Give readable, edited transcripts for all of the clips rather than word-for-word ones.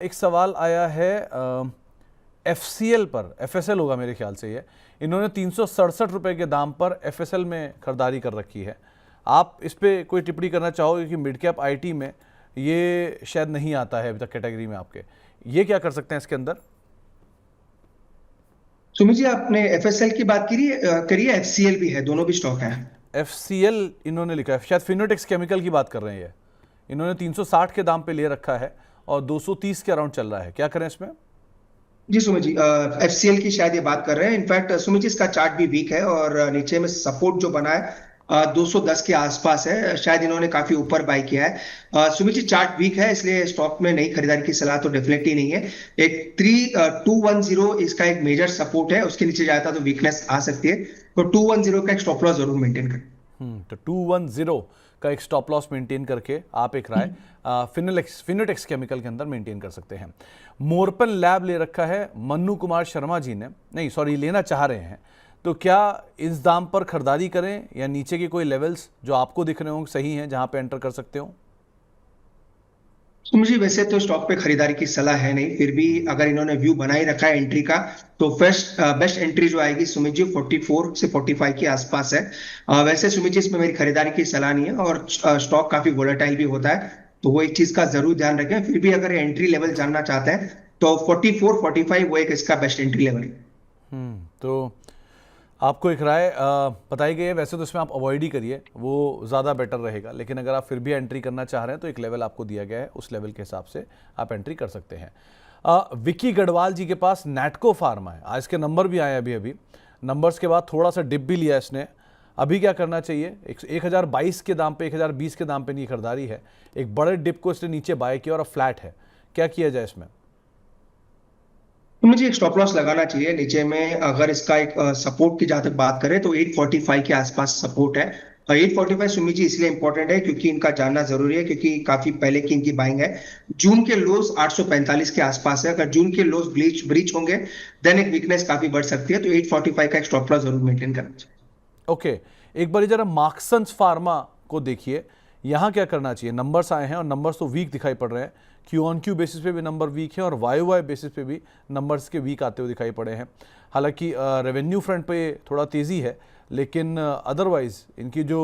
एक सवाल आया है एफसीएल पर, एफएसएल होगा मेरे ख्याल से। ये इन्होंने 367 रुपए के दाम पर एफएसएल में खरीदारी कर रखी है। आप इस पे कोई टिप्पणी करना चाहोगे कि मिड कैप आईटी में ये शायद नहीं आता है अभी तक कैटेगरी में आपके, ये क्या कर सकते हैं इसके अंदर? सुमित जी, आपने एफएसएल की बात करी है, एफसीएल भी है, दोनों भी स्टॉक है। एफसीएल इन्होंने लिखा है, शायद फिनोटेक्स केमिकल की बात कर रहे हैं। ये इन्होंने 360 के दाम पे ले रखा है और 230 के अराउंड चल रहा है। क्या करें इसमें? जी सुमित जी, एफसीएल की शायद ये बात कर रहे हैं। इनफैक्ट सुमित जी, इसका चार्ट भी वीक है और नीचे में सपोर्ट जो बना है 210 के आसपास है। शायद इन्होंने काफी ऊपर बाय किया है। सुमित जी, चार्ट वीक है, इसलिए स्टॉक में नई खरीदारी की सलाह तो डेफिनेटली नहीं है। एक 3210 इसका एक मेजर सपोर्ट है, उसके नीचे जाता तो वीकनेस आ सकती है। तो 210 का एक स्टॉप लॉस जरूर मेंटेन करें। तो 210 का एक स्टॉप लॉस मेंटेन करके आप एक राय फिनोटेक्स केमिकल के अंदर मेंटेन कर सकते हैं। मोरपन लैब ले रखा है मन्नू कुमार शर्मा जी ने, नहीं सॉरी, लेना चाह रहे हैं। तो क्या इस दाम पर खरीदारी करें या नीचे के कोई लेवल्स जो आपको दिख रहे हों सही हैं जहां पे एंटर कर सकते हो? तो मुझे वैसे तो स्टॉक पे खरीदारी की सलाह है नहीं, फिर भी अगर इन्होंने व्यू बना ही रखा है एंट्री का, तो बेस्ट एंट्री जो आएगी सुमित जी 44 से 45 के आसपास है। वैसे सुमित जी, इसमें मेरी खरीदारी की सलाह नहीं है और स्टॉक काफी वोलेटाइल भी होता है, तो वो एक चीज का जरूर ध्यान रखें। फिर भी अगर एंट्री लेवल जानना चाहते हैं तो 44 45 वो एक इसका बेस्ट एंट्री लेवल है। तो आपको एक राय बताई गई है। वैसे तो इसमें आप अवॉइड ही करिए, वो ज़्यादा बेटर रहेगा, लेकिन अगर आप फिर भी एंट्री करना चाह रहे हैं तो एक लेवल आपको दिया गया है, उस लेवल के हिसाब से आप एंट्री कर सकते हैं। विक्की गढ़वाल जी के पास नैटको फार्मा है, आज के नंबर भी आए अभी अभी। नंबर्स के बाद थोड़ा सा डिप भी लिया इसने। अभी क्या करना चाहिए? 1022 के दाम पे, 1020 के दाम पे नहीं खरीदारी है। एक बड़े डिप को इसने नीचे बाय किया और अब फ्लैट है। क्या किया जाए इसमें? तो मुझे एक स्टॉप लॉस लगाना चाहिए नीचे में। अगर इसका एक सपोर्ट की जहां तक बात करें तो 845 के आसपास सपोर्ट है। 845 सुमित जी इसलिए इंपॉर्टेंट है क्योंकि इनका जानना जरूरी है, क्योंकि काफी पहले की इनकी बाइंग है। जून के लोज 845 के आसपास है। अगर जून के लोज ब्रीच होंगे देन एक वीकनेस काफी बढ़ सकती है, तो 845 का एक स्टॉप लॉस जरूर मेंटेन करना चाहिए। ओके, एक बार जरा मार्क्संस फार्मा को देखिए, यहाँ क्या करना चाहिए? नंबर्स आए हैं और नंबर्स तो वीक दिखाई पड़ रहे हैं। क्यू ऑन क्यू बेसिस पे भी नंबर वीक है और वाई वाई बेसिस पे भी नंबर्स के वीक आते हुए दिखाई पड़े हैं। हालांकि रेवेन्यू फ्रंट पे थोड़ा तेज़ी है, लेकिन अदरवाइज इनकी जो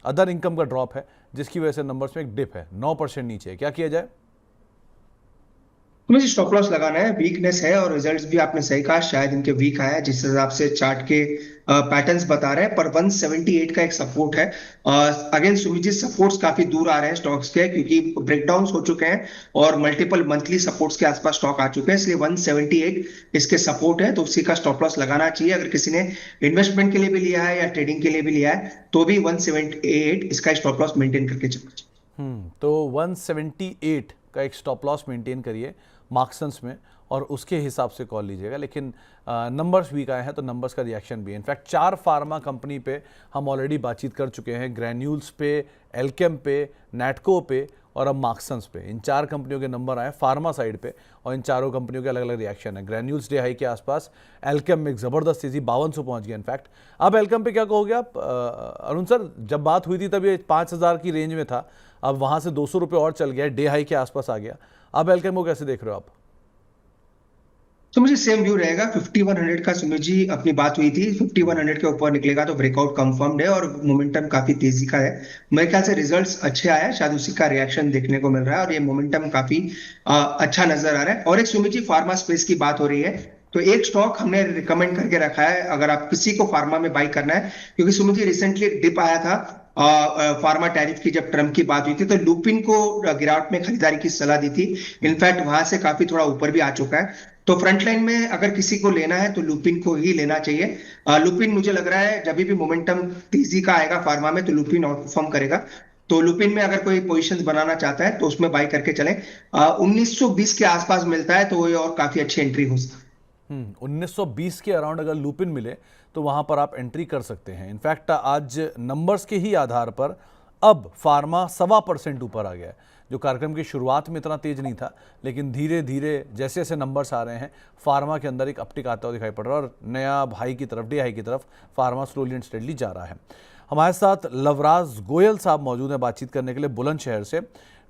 अदर इनकम का ड्रॉप है, जिसकी वजह से नंबर्स में एक डिप है, 9% नीचे है। क्या किया जाए? तो मुझे स्टॉप लॉस लगाना है। वीकनेस है और रिजल्ट्स भी आपने सही कहा, शायद इनके वीक आया है जिस हिसाब से चार्ट के पैटर्न्स बता रहे हैं। पर 178 का एक सपोर्ट है। अगेन सुमित जी, सपोर्ट्स काफी दूर आ रहे हैं स्टॉक्स के, क्योंकि ब्रेकडाउन हो चुके हैं और मल्टीपल मंथली सपोर्ट्स के आसपास स्टॉक आ चुके हैं, इसलिए 178 इसके सपोर्ट है, तो उसी का स्टॉप लॉस लगाना चाहिए। अगर किसी ने इन्वेस्टमेंट के लिए भी लिया है या ट्रेडिंग के लिए भी लिया है तो भी 178 इसका स्टॉप लॉस मेंटेन करके चलना चाहिए। तो 178 का एक स्टॉप लॉस मेंटेन करिए मार्क्सन्स में और उसके हिसाब से कॉल लीजिएगा। लेकिन नंबर्स वीक आए हैं तो नंबर्स का रिएक्शन भी है। इनफैक्ट 4 फार्मा कंपनी पे हम ऑलरेडी बातचीत कर चुके हैं, ग्रैन्यूल्स पे, एल्केम पे, नैटको पे और अब मार्क्सन्स पे। इन 4 कंपनियों के नंबर आए फार्मा साइड पे और इन चारों कंपनियों के अलग अलग रिएक्शन है। ग्रैन्यूल्स डे हाई के आसपास, एल्केम में एक ज़बरदस्त तेजी 5200 पहुंच गया इनफैक्ट। अब एल्केम पे क्या कहोगे आप अरुण सर? जब बात हुई थी तब ये 5000 की रेंज में था, अब वहां से 200 रुपये और चल गया, डे हाई के आसपास आ गया। अब एल्केम को कैसे देख रहे हो आप? तो मुझे सेम व्यू रहेगा। 5100 का सुमित जी अपनी बात हुई थी, 5100 के ऊपर निकलेगा तो ब्रेकआउट कंफर्म्ड है और मोमेंटम काफी तेजी का है। मेरे ख्याल से रिजल्ट्स अच्छे आए हैं, शायद उसी का रिएक्शन देखने को मिल रहा है और ये मोमेंटम काफी अच्छा नजर आ रहा है। और एक सुमित जी, फार्मा स्पेस की बात हो रही है, तो एक स्टॉक हमने रिकमेंड करके रखा है अगर आप किसी को फार्मा में बाई करना है, क्योंकि सुमित जी रिसेंटली एक डिप आया था फार्मा टैरिफ की, जब ट्रम्प की बात हुई थी तो लुपिन को गिरावट में खरीदारी की सलाह दी थी। इनफैक्ट वहां से काफी थोड़ा ऊपर भी आ चुका है। तो फ्रंट लाइन में अगर किसी को लेना है तो लुपिन को ही लेना चाहिए। लुपिन मुझे लग रहा है जब भी मोमेंटम तेजी का आएगा फार्मा में तो लुपिन आउट परफॉर्म करेगा। तो लुपिन में अगर कोई पोजीशंस बनाना चाहता है तो उसमें बाई करके चलें। 1920 के आसपास मिलता है तो वो और काफी अच्छी एंट्री हो सकती है। 1920 के अराउंड अगर लूपिन मिले तो वहां पर आप एंट्री कर सकते हैं। इनफैक्ट आज नंबर्स के ही आधार पर अब फार्मा 1.25% ऊपर आ गया है, जो कार्यक्रम की शुरुआत में इतना तेज नहीं था, लेकिन धीरे धीरे जैसे जैसे नंबर्स आ रहे हैं फार्मा के अंदर एक अपटिक आता हुआ दिखाई पड़ रहा है और नया हाई की तरफ, डे हाई की तरफ फार्मा स्लोली एंड स्टेडली जा रहा है। हमारे साथ लवराज गोयल साहब मौजूद हैं बातचीत करने के लिए बुलंदशहर से।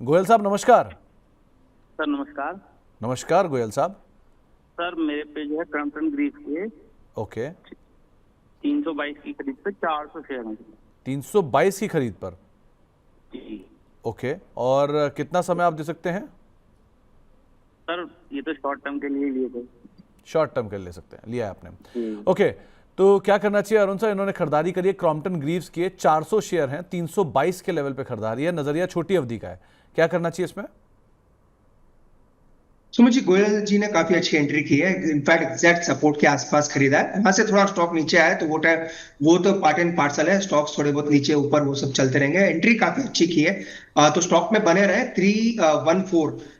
गोयल साहब नमस्कार। सर नमस्कार। नमस्कार गोयल साहब। सर मेरे पे जो है क्रम्पटन ग्रीव के ओके, 322 की खरीद पे 400 शेयर हैं 322 की खरीद पर। जी। ओके, और कितना समय आप दे सकते हैं? सर ये तो शॉर्ट टर्म के लिए लिए थे। शॉर्ट टर्म कर ले सकते हैं, लिया है आपने। जी। ओके, तो क्या करना चाहिए अरुण साहब? इन्होंने खरीदारी करी है क्रॉम्पटन ग्रीव्स की, 400 शेयर हैं, 322 के लेवल पे खरीदारी है, नजरिया छोटी अवधि का है, क्या करना चाहिए इसमें? सुमित जी, गोयल जी ने काफी अच्छी एंट्री की है। इनफैक्ट एग्जैक्ट सपोर्ट के आसपास खरीदा है। वहां से थोड़ा स्टॉक नीचे आया तो वो तो पार्ट एंड पार्सल है। स्टॉक्स थोड़े बहुत नीचे ऊपर वो सब चलते रहेंगे। एंट्री काफी अच्छी की है। तो स्टॉक में बने रहे।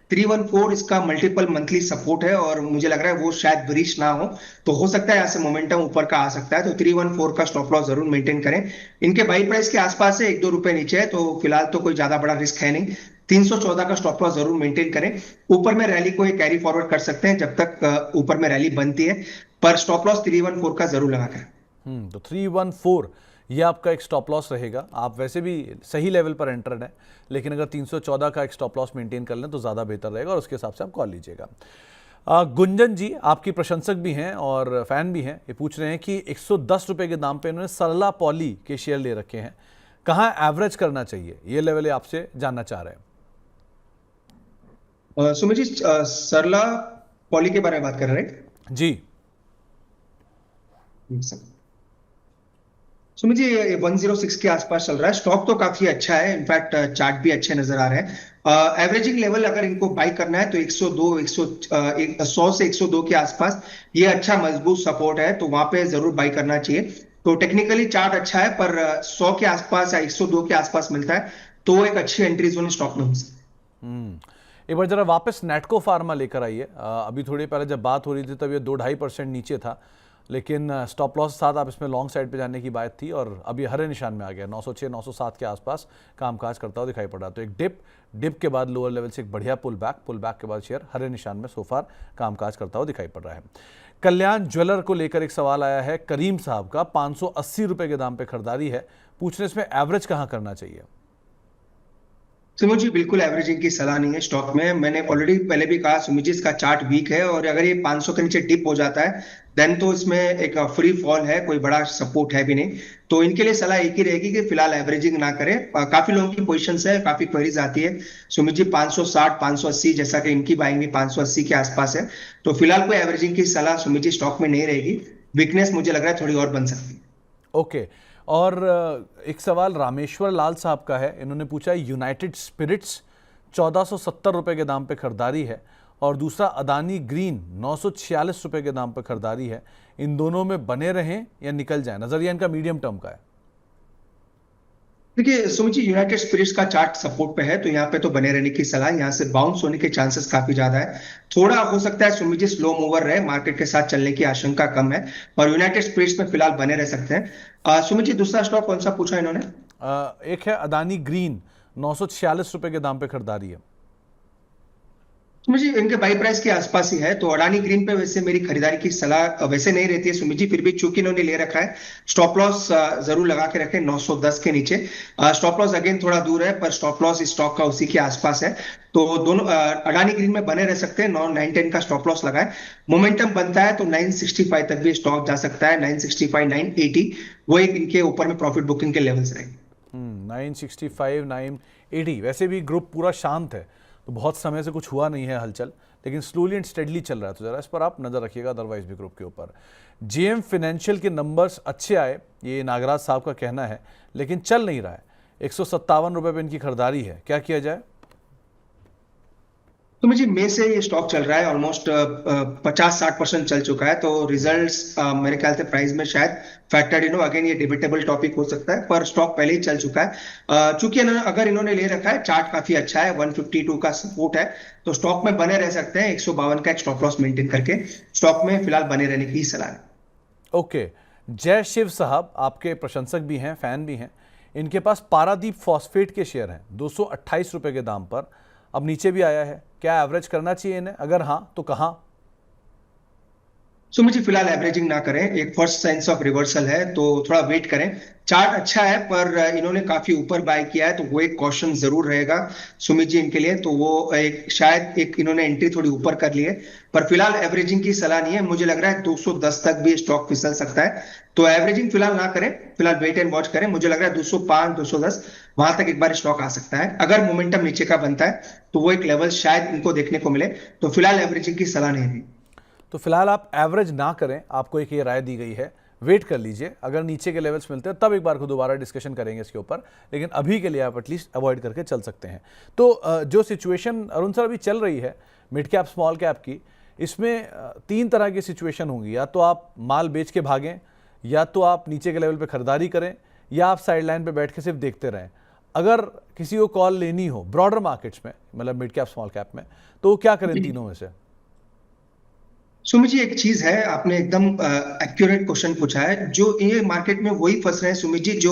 314 इसका मल्टीपल मंथली सपोर्ट है और मुझे लग रहा है वो शायद ब्रीच ना हो, तो हो सकता है यहाँ से मोमेंटम ऊपर का आ सकता है। तो 314 का स्टॉप लॉस जरूर मेंटेन करें। इनके बाई प्राइस के आसपास है, 1-2 रुपए नीचे है, तो फिलहाल तो कोई ज्यादा बड़ा रिस्क है नहीं। 314 का स्टॉप लॉस जरूर मेंटेन करें। ऊपर में रैली को कैरी फॉरवर्ड कर सकते हैं जब तक ऊपर में रैली बनती है, पर स्टॉप लॉस 314 का जरूर लगा करें। तो 314 ये आपका एक स्टॉप लॉस रहेगा। आप वैसे भी सही लेवल पर एंटर्ड हैं, लेकिन अगर 314 का एक स्टॉप लॉस मेंटेन कर लें तो ज़्यादा बेहतर रहेगा और उसके हिसाब से आप कॉल लीजिएगा। गुंजन जी आपकी प्रशंसक भी हैं और फैन भी हैं, ये पूछ रहे हैं कि 110 रुपये के दाम पे इन्होंने सरला पॉली के शेयर ले रखे हैं, कहाँ एवरेज करना चाहिए, ये लेवल आपसे जानना चाह रहे हैं। सुमित जी, सरला पॉली के बारे में बात कर रहे हैं? जी। सुमित जी, ये 106 के आसपास चल रहा है। स्टॉक तो काफी अच्छा है, इनफैक्ट चार्ट भी अच्छे नजर आ रहे हैं। एवरेजिंग लेवल अगर इनको बाई करना है तो 100 से 102 के आसपास ये अच्छा मजबूत सपोर्ट है, तो वहां पे जरूर बाई करना चाहिए। तो टेक्निकली चार्ट अच्छा है, पर 100 के आसपास या 102 के आसपास मिलता है तो एक अच्छी एंट्री जोन स्टॉक में हो सकती है। एक बार जरा वापस नेटको फार्मा लेकर आइए। अभी थोड़ी पहले जब बात हो रही थी तब ये 2-2.5% नीचे था, लेकिन स्टॉप लॉस के साथ आप इसमें लॉन्ग साइड पे जाने की बात थी और अब ये हरे निशान में आ गया। 906-907 के आसपास कामकाज करता हुआ दिखाई पड़ रहा। तो एक डिप के बाद लोअर लेवल से एक बढ़िया पुल बैक के बाद शेयर हरे निशान में सोफार कामकाज करता हुआ दिखाई पड़ रहा है। कल्याण ज्वेलर को लेकर एक सवाल आया है करीम साहब का, 580 रुपये के दाम पर खरीदारी है, पूछ रहे इसमें एवरेज कहाँ करना चाहिए? सुमित जी, बिल्कुल एवरेजिंग की सलाह नहीं है स्टॉक में। मैंने ऑलरेडी पहले भी कहा सुमित जी, इसका चार्ट वीक है और अगर ये 500 के नीचे डिप हो जाता है देन तो इसमें एक फ्री फॉल है, कोई बड़ा सपोर्ट है भी नहीं। तो इनके लिए सलाह एक ही रहेगी कि फिलहाल एवरेजिंग ना करें। काफी लोगों की पोजीशंस है, काफी क्वेरीज आती है सुमित जी, 560 580 जैसा कि इनकी बाइंग भी 580 के आसपास है। तो फिलहाल कोई एवरेजिंग की सलाह सुमित जी स्टॉक में नहीं रहेगी। वीकनेस मुझे लग रहा है थोड़ी और बन सकती है। ओके, और एक सवाल रामेश्वर लाल साहब का है। इन्होंने पूछा यूनाइटेड स्पिरिट्स 1470 रुपये के दाम पे खरीदारी है और दूसरा अदानी ग्रीन 946 रुपये के दाम पे खरीदारी है, इन दोनों में बने रहें या निकल जाएं? नजरिया इनका मीडियम टर्म का है। देखिए सुमित जी, यूनाइटेड स्पिरिट्स का चार्ट सपोर्ट पे है तो यहाँ पे तो बने रहने की सलाह। यहाँ से बाउंस होने के चांसेस काफी ज्यादा है। थोड़ा हो सकता है सुमित जी स्लो मूवर रहे, मार्केट के साथ चलने की आशंका कम है, और यूनाइटेड स्पिरिट्स में फिलहाल बने रह सकते हैं। सुमित जी, दूसरा स्टॉक कौन सा पूछा इन्होंने? एक है अदानी ग्रीन, 946 रुपये के दाम पे खरीदारी है। सुमित जी, इनके बाई प्राइस के आसपास ही है, तो अडानी ग्रीन पे वैसे मेरी खरीदारी की सलाह वैसे नहीं रहती है सुमित जी। फिर भी चूंकि इन्होंने ले रखा है, स्टॉप लॉस जरूर लगा के रखें 910 के नीचे। स्टॉप लॉस अगेन थोड़ा दूर है, पर स्टॉप लॉस स्टॉक का उसी के आसपास है। तो दोनों अडानी ग्रीन में बने रह सकते हैं। 9-10 का स्टॉप लॉस लगाए। मोमेंटम बनता है तो 965 तक भी स्टॉक जा सकता है। 965 980 वो एक इनके ऊपर में प्रॉफिट बुकिंग के लेवल्स रहेंगे। 965 980। वैसे भी ग्रुप पूरा शांत है, तो बहुत समय से कुछ हुआ नहीं है हलचल, लेकिन स्लोली एंड स्टेडली चल रहा है, तो जरा इस पर आप नजर रखिएगा। अदरवाइज भी ग्रुप के ऊपर जेएम फाइनेंशियल के नंबर्स अच्छे आए, ये नागराज साहब का कहना है, लेकिन चल नहीं रहा है। 157 रुपये पे इनकी खरीदारी है, क्या किया जाए? तो मुझे मई से ये स्टॉक चल रहा है, ऑलमोस्ट 50-60% चल चुका है। तो रिजल्ट्स मेरे ख्याल से प्राइस में शायद फैक्टर्ड इन हो। अगेन ये डिबेटेबल टॉपिक हो सकता है, पर स्टॉक पहले ही चल चुका है। चूंकि अगर इन्होंने ले रखा है, चार्ट काफी अच्छा है, 152 का सपोर्ट है, तो स्टॉक में बने रह सकते हैं। 152 का एक स्टॉप लॉस मेंटेन करके स्टॉक में फिलहाल बने रहने की सलाह है। ओके, जय शिव साहब आपके प्रशंसक भी हैं, फैन भी हैं। इनके पास पारादीप फॉस्फेट के शेयर हैं 228 रुपये के दाम पर, अब नीचे भी आया है, क्या एवरेज करना चाहिए इन्हें? अगर हाँ तो कहाँ? सो मुझे फिलहाल एवरेजिंग ना करें, एक फर्स्ट साइंस ऑफ रिवर्सल है तो थोड़ा वेट करें। चार्ट अच्छा है पर इन्होंने काफी ऊपर बाय किया है तो वो एक कॉशन जरूर रहेगा सुमित जी इनके लिए, तो वो एक शायद एक इन्होंने एंट्री थोड़ी ऊपर कर ली है। पर फिलहाल एवरेजिंग की सलाह नहीं है, मुझे लग रहा है 210 तक भी स्टॉक फिसल सकता है। तो एवरेजिंग फिलहाल ना करें, फिलहाल वेट एंड वॉच करें। मुझे लग रहा है 205 210 वहां तक एक बार स्टॉक आ सकता है, अगर मोमेंटम नीचे का बनता है तो वो एक लेवल शायद इनको देखने को मिले। तो फिलहाल एवरेजिंग की सलाह नहीं दी। तो फिलहाल आप एवरेज ना करें, आपको एक ये राय दी गई है, वेट कर लीजिए, अगर नीचे के लेवल्स मिलते हैं तब एक बार को दोबारा डिस्कशन करेंगे इसके ऊपर, लेकिन अभी के लिए आप एटलीस्ट अवॉइड करके चल सकते हैं। तो जो सिचुएशन अरुण सर अभी चल रही है मिड कैप स्मॉल कैप की, इसमें तीन तरह की सिचुएशन होंगी, या तो आप माल बेच के भागें, या तो आप नीचे के लेवल पे खरीदारी करें, या आप साइडलाइन पे बैठ के सिर्फ देखते रहें। अगर किसी को कॉल लेनी हो ब्रॉडर मार्केट्स में, मतलब मिड कैप स्मॉल कैप में, तो क्या करें तीनों में से? सुमित जी, एक चीज है, आपने एकदम एक्यूरेट क्वेश्चन पूछा है। जो ये मार्केट में वही फंस रहे हैं सुमित जी जो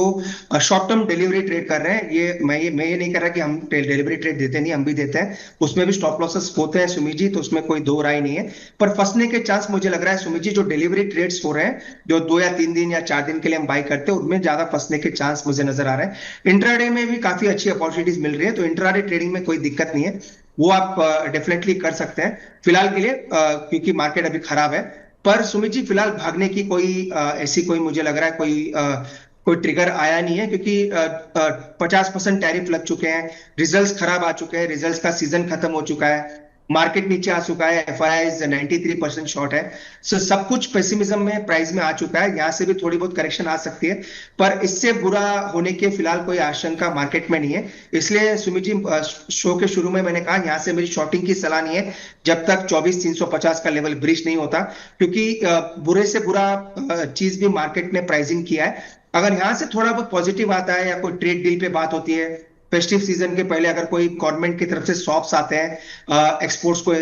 शॉर्ट टर्म डिलीवरी ट्रेड कर रहे हैं। मैं ये नहीं कर रहा कि हम डिलीवरी ट्रेड देते नहीं, हम भी देते हैं, उसमें भी स्टॉप लॉसेस होते हैं सुमित जी, तो उसमें कोई दो राय नहीं है। पर फंसने के चांस मुझे लग रहा है सुमित जी, जो डिलीवरी ट्रेड्स हो रहे हैं, जो 2 या 3 दिन या 4 दिन के लिए हम बाई करते हैं, उनमें ज्यादा फंसने के चांस मुझे नजर आ रहे हैं। इंट्राडे में भी काफी अच्छी अपॉर्चुनिटीज मिल रही है, तो इंट्राडे ट्रेडिंग में कोई दिक्कत नहीं है, वो आप डेफिनेटली कर सकते हैं फिलहाल के लिए, क्योंकि मार्केट अभी खराब है। पर सुमित जी फिलहाल भागने की कोई ऐसी कोई मुझे लग रहा है कोई ट्रिगर आया नहीं है, क्योंकि 50% टैरिफ लग चुके हैं, रिजल्ट्स खराब आ चुके हैं, रिजल्ट्स का सीजन खत्म हो चुका है, मार्केट नीचे आ चुका है, एफआईआईज 93% शॉर्ट है। सो सब कुछ पेसिमिज्म में प्राइस में आ चुका है, यहाँ से भी थोड़ी बहुत करेक्शन आ सकती है, पर इससे बुरा होने के फिलहाल कोई आशंका मार्केट में नहीं है। इसलिए सुमित जी, शो के शुरू में मैंने कहा यहाँ से मेरी शॉर्टिंग की सलाह नहीं है जब तक 24,350 का लेवल ब्रीच नहीं होता, क्योंकि बुरे से बुरा चीज भी मार्केट ने प्राइसिंग किया है। अगर यहाँ से थोड़ा बहुत पॉजिटिव आता है या कोई ट्रेड डील पे बात होती है, फेस्टिव सीजन के पहले अगर कोई गवर्नमेंट की तरफ से सॉप्स आते हैं एक्सपोर्ट्स को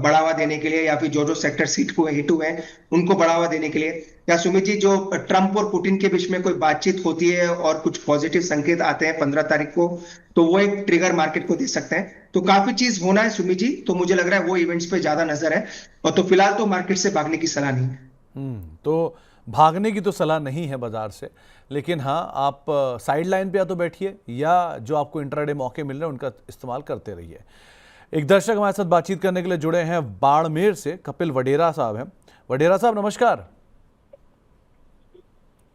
बढ़ावा देने के लिए, या फिर जो जो सेक्टर सीट को हिट हुए हैं उनको बढ़ावा देने के लिए, या सुमित जी जो ट्रंप और पुतिन के बीच में कोई बातचीत होती है और कुछ पॉजिटिव संकेत आते हैं 15 तारीख को, तो वो एक ट्रिगर मार्केट को दे सकते हैं। तो काफी चीज होना है सुमित जी, तो मुझे लग रहा है वो इवेंट्स पे ज्यादा नजर है, और तो फिलहाल तो मार्केट से भागने की सलाह नहीं है। तो भागने की तो सलाह नहीं है बाजार से, लेकिन हाँ, आप साइड लाइन पे या तो बैठिए, या जो आपको इंट्राडे मौके मिल रहे हैं उनका इस्तेमाल करते रहिए। एक दर्शक हमारे साथ बातचीत करने के लिए जुड़े हैं बाड़मेर से, कपिल वडेरा साहब हैं। वडेरा साहब नमस्कार।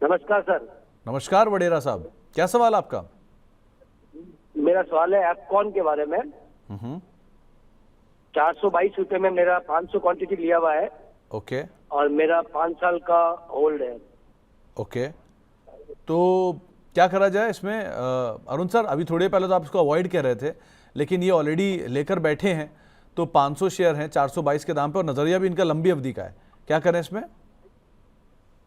नमस्कार सर। नमस्कार वडेरा साहब, क्या सवाल आपका? मेरा सवाल है एफकॉन के बारे में। 422 रुपए में मेरा 500 क्वांटिटी लिया हुआ है। ओके। और मेरा 5 साल का होल्ड है। ओके, तो क्या करा जाए इसमें? अरुण सर, अभी थोड़े पहले तो आप इसको अवॉइड कर रहे थे, लेकिन ये ऑलरेडी लेकर बैठे हैं, तो 500 शेयर हैं 422 के दाम पे, और नजरिया भी इनका लंबी अवधि का है, क्या करें इसमें?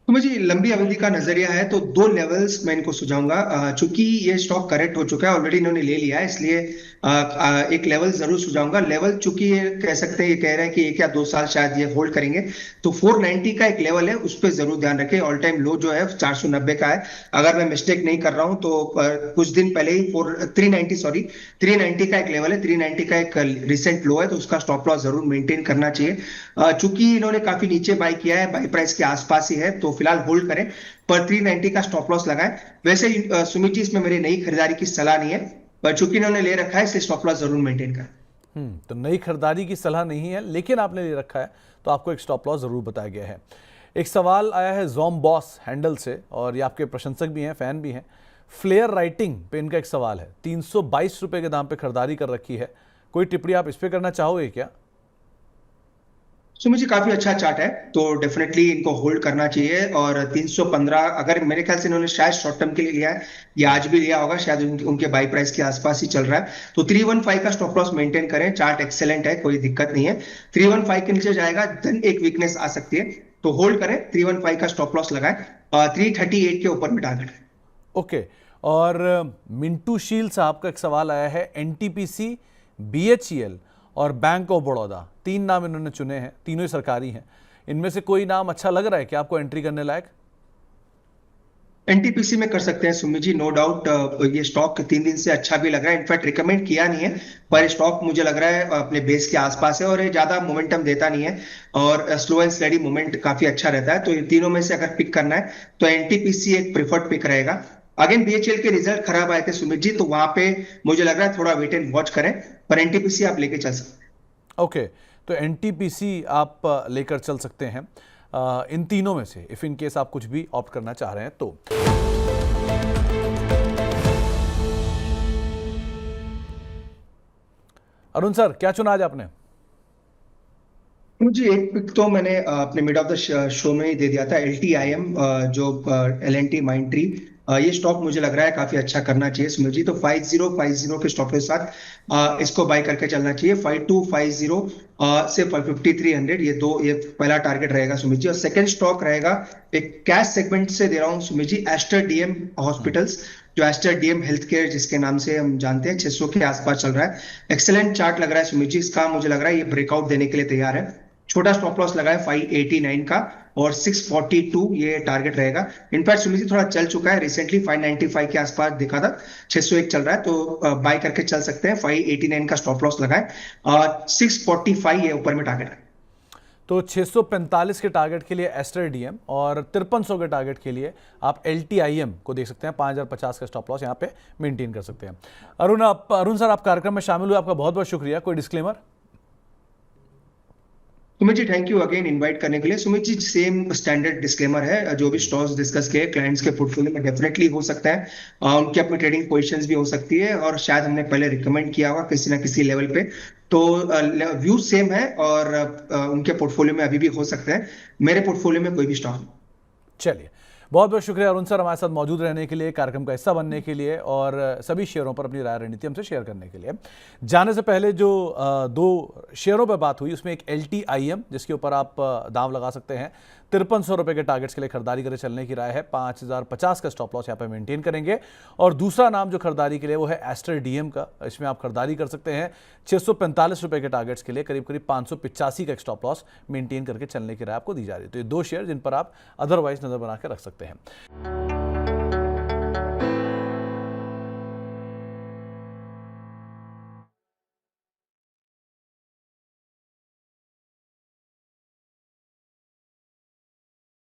तो मुझे लंबी अवधि का नजरिया है तो दो लेवल्स मैं इनको सुझाऊंगा। चूंकि ये स्टॉक करेक्ट हो चुका है, ऑलरेडी इन्होंने ले लिया है, इसलिए एक लेवल जरूर सुझाऊंगा। लेवल चूंकि ये कह सकते हैं, ये कह रहे हैं कि 1 या 2 साल शायद ये होल्ड करेंगे, तो 490 का एक लेवल है, उस पर जरूर ध्यान रखें। ऑल टाइम लो जो है 490 का है, अगर मैं मिस्टेक नहीं कर रहा हूं तो कुछ दिन पहले ही 390 का एक लेवल है, 390 का एक रिसेंट लो है, तो उसका स्टॉप लॉस जरूर मेंटेन करना चाहिए। चूंकि इन्होंने काफी नीचे बाई किया है, बाई प्राइस के आसपास ही है, तो फिलहाल होल्ड करें, पर 390 का स्टॉप लॉस लगाएं। वैसे सुमित जी, इसमें मेरी नई खरीदारी की सलाह नहीं है, पर चूंकि इन्होंने ले रखा है इसलिए स्टॉप लॉस जरूर मेंटेन करें। तो नई खरीदारी की सलाह नहीं है, लेकिन आपने ले रखा है तो आपको एक स्टॉप लॉस जरूर बताया गया है। एक सवाल आया है जोम बॉस हैंडल से, और ये आपके प्रशंसक भी हैं, फैन भी हैं। फ्लेयर राइटिंग पे इनका एक सवाल है, 322 रुपए के दाम पे खरीदारी कर रखी है, कोई टिप्पणी आप इस पे करना चाहोगे क्या? सुमित जी, काफी अच्छा चार्ट है, तो डेफिनेटली इनको होल्ड करना चाहिए। और 315, अगर मेरे ख्याल से इन्होंने शायद शॉर्ट टर्म के लिए लिया है, या आज भी लिया होगा, शायद उनके बाई प्राइस के आसपास ही चल रहा है, तो 315 का स्टॉप लॉस मेंटेन करें। चार्ट एक्सेलेंट है, कोई दिक्कत नहीं है। 315 के नीचे जाएगा देन एक वीकनेस आ सकती है, तो होल्ड करें, 315 का स्टॉप लॉस लगाएं, 338 के ऊपर में टारगेट है। ओके, और मिंटू शील साहब का एक सवाल आया है, एनटीपीसी, बीएचईएल और बैंक ऑफ बड़ौदा, 3 नाम इन्होंने चुने हैं, तीनों ही सरकारी हैं। इनमें से कोई नाम अच्छा लग रहा है कि आपको एंट्री करने लायक? एनटीपीसी में कर सकते हैं सुमित जी, नो डाउट। ये स्टॉक 3 दिन से अच्छा भी लग रहा है, इनफैक्ट रिकमेंड किया नहीं है, पर स्टॉक मुझे लग रहा है अपने बेस के आसपास है और ये ज्यादा मोमेंटम देता नहीं है और स्लो एंड स्टेडी मूवमेंट काफी अच्छा रहता है। तो ये तीनों में से अगर पिक करना है तो एनटीपीसी एक प्रिफर्ड पिक रहेगा। अगेन बीएचएल के रिजल्ट खराब आए थे सुमित जी, तो वहां पे मुझे लग रहा है थोड़ा वेट एंड वॉच करें, पर एनटीपीसी आप लेके चल सकते हैं। ओके, तो एनटीपीसी आप लेकर चल सकते हैं इन तीनों में से, इफ इन केस आप कुछ भी ऑप्ट करना चाह रहे हैं तो। अरुण सर, क्या चुना आज आपने? मुझे एक पिक तो मैंने अपने मिड ऑफ द शो में ही दे दिया था, LTIM, जो LNT माइंड ट्री। ये स्टॉक मुझे लग रहा है काफी अच्छा करना चाहिए सुमित जी, तो 5050 के स्टॉप के साथ इसको बाय करके चलना चाहिए। 5250 से 5300, ये पहला टारगेट रहेगा सुमित जी। और सेकंड स्टॉक रहेगा, एक कैश सेगमेंट से दे रहा हूँ Sumit ji, Aster DM hospitals, जो एस्टर डीएम हेल्थ केयर जिसके नाम से हम जानते हैं, 600 के आसपास चल रहा है। एक्सेलेंट चार्ट लग रहा है सुमित जी इसका, मुझे लग रहा है ये ब्रेकआउट देने के लिए तैयार है। छोटा स्टॉप लॉस लगा है 589 का, और 642 ये टारगेट रहेगा। इनफैक्ट सुमित जी थोड़ा चल चुका है रिसेंटली, 595 के आसपास दिखा था, 601 चल रहा है, तो बाय करके चल सकते हैं। 589 का स्टॉप लॉस लगाए, 645 ये ऊपर में टारगेट है। तो 645 के टारगेट के लिए एस्टर डीएम और 5300 के टारगेट के लिए आप LTIM को देख सकते हैं। 5050 का स्टॉप लॉस यहाँ पे मेंटेन कर सकते हैं। अरुण सर, आप कार्यक्रम में शामिल हुए, आपका बहुत बहुत शुक्रिया। कोई disclaimer? Sumit ji thank you again invite करने के लिए। Sumit ji same standard disclaimer है, जो भी स्टॉक्स डिस्कस किए क्लाइंट्स के पोर्टफोलियो में डेफिनेटली हो सकता है, उनकी अपनी ट्रेडिंग पोजीशंस भी हो सकती है, और शायद हमने पहले रिकमेंड किया होगा किसी ना किसी लेवल पे, तो व्यू सेम है और उनके पोर्टफोलियो में अभी भी हो सकते हैं। मेरे पोर्टफोलियो में कोई भी स्टॉक नहीं। चलिए, बहुत बहुत शुक्रिया अरुण सर, हमारे साथ मौजूद रहने के लिए, कार्यक्रम का हिस्सा बनने के लिए और सभी शेयरों पर अपनी राय रणनीति हमसे शेयर करने के लिए। जाने से पहले जो दो शेयरों पर बात हुई, उसमें एक LTIM जिसके ऊपर आप दांव लगा सकते हैं, 5300 रुपये के टारगेट्स के लिए खरीदारी करे चलने की राय है। 5050 का स्टॉप लॉस यहाँ पर मेंटेन करेंगे। और दूसरा नाम जो खरीदारी के लिए वो है एस्टर डीएम का, इसमें आप खरीदारी कर सकते हैं 645 रुपये के टारगेट्स के लिए, करीब करीब 585 का एक स्टॉप लॉस मेंटेन करके चलने की राय आपको दी जा रही है। तो ये दो शेयर जिन पर आप अदरवाइज नजर बना के रख सकते हैं।